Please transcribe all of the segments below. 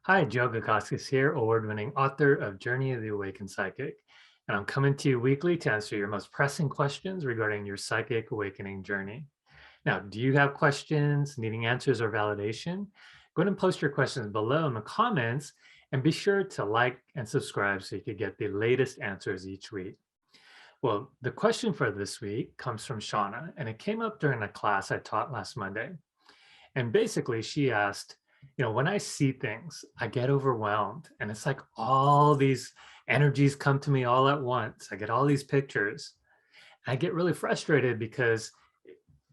Hi, Joe Gacoscos here, award-winning author of Journey of the Awakened Psychic. And I'm coming to you weekly to answer your most pressing questions regarding your psychic awakening journey. Now, do you have questions, needing answers or validation? Go ahead and post your questions below in the comments and be sure to like and subscribe so you can get the latest answers each week. Well, the question for this week comes from Shawnna, and it came up during a class I taught last Monday. And basically, she asked, when I see things, I get overwhelmed. And it's like all these energies come to me all at once. I get all these pictures. I get really frustrated because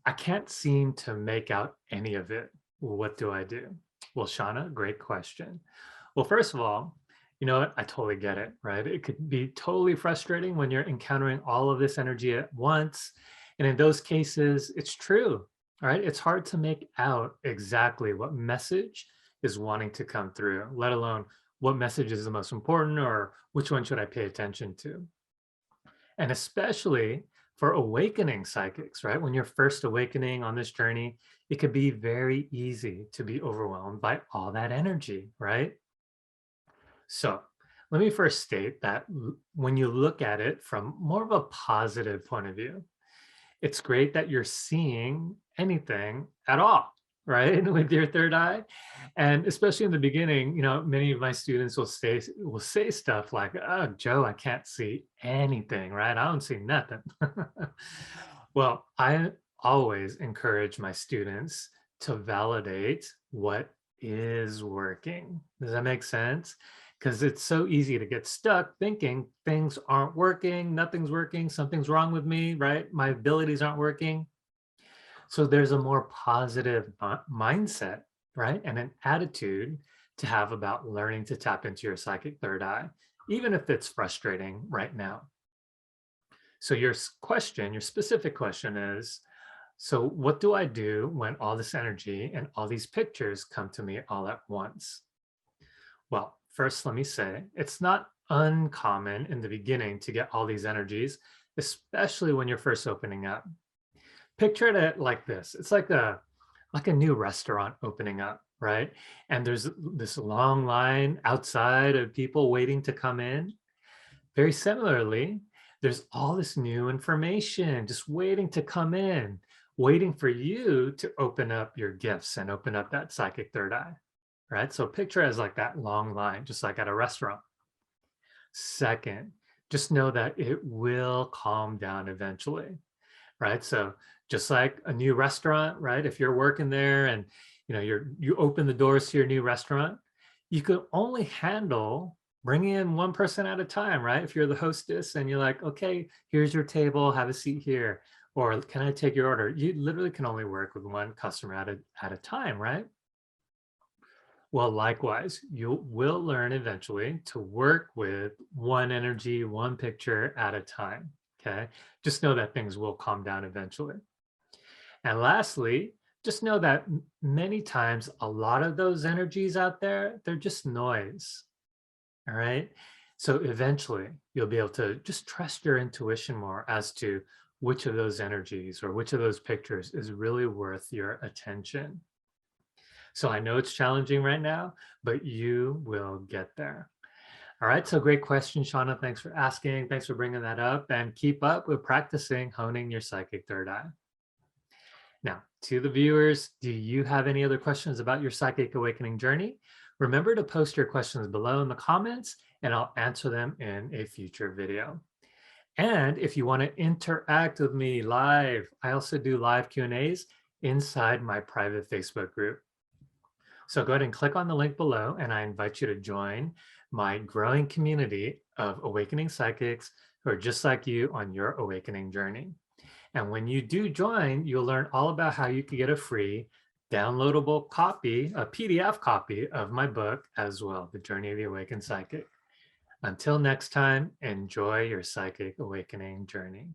I can't seem to make out any of it. What do I do? Well, Shauna, great question. Well, first of all, you know what? I totally get it, right? It could be totally frustrating when you're encountering all of this energy at once. And in those cases, it's true, right? It's hard to make out exactly what message is wanting to come through, let alone what message is the most important or which one should I pay attention to. And especially for awakening psychics, right? When you're first awakening on this journey, it could be very easy to be overwhelmed by all that energy, right? So let me first state that when you look at it from more of a positive point of view, it's great that you're seeing anything at all, right? With your third eye. And especially in the beginning, many of my students will say stuff like, "Oh, Joe, I can't see anything, right? I don't see nothing." Well, I always encourage my students to validate what is working. Does that make sense? Because it's so easy to get stuck thinking things aren't working, nothing's working, something's wrong with me, right? My abilities aren't working. So there's a more positive mindset, right? And an attitude to have about learning to tap into your psychic third eye, even if it's frustrating right now. So your specific question is, so what do I do when all this energy and all these pictures come to me all at once? Well, first, let me say it's not uncommon in the beginning to get all these energies, especially when you're first opening up. Picture it like this. It's like a new restaurant opening up, right? And there's this long line outside of people waiting to come in. Very similarly, there's all this new information just waiting to come in, waiting for you to open up your gifts and open up that psychic third eye, right? So picture it as like that long line, just like at a restaurant. Second, just know that it will calm down eventually, right? So just like a new restaurant, right? If you're working there and you open the doors to your new restaurant, you can only handle bringing in one person at a time, right? If you're the hostess and you're like, okay, here's your table, have a seat here, or can I take your order? You literally can only work with one customer at a time, right? Well, likewise, you will learn eventually to work with one energy, one picture at a time. Okay. Just know that things will calm down eventually. And lastly, just know that many times a lot of those energies out there, they're just noise. All right. So eventually you'll be able to just trust your intuition more as to which of those energies or which of those pictures is really worth your attention. So I know it's challenging right now, but you will get there. All right. So great question, Shauna. Thanks for asking. Thanks for bringing that up and keep up with practicing honing your psychic third eye. Now, to the viewers, do you have any other questions about your psychic awakening journey? Remember to post your questions below in the comments and I'll answer them in a future video. And if you want to interact with me live, I also do live Q&As inside my private Facebook group. So go ahead and click on the link below and I invite you to join my growing community of awakening psychics who are just like you on your awakening journey. And when you do join, you'll learn all about how you can get a free downloadable copy, a PDF copy of my book as well, The Journey of the Awakened Psychic. Until next time, enjoy your psychic awakening journey.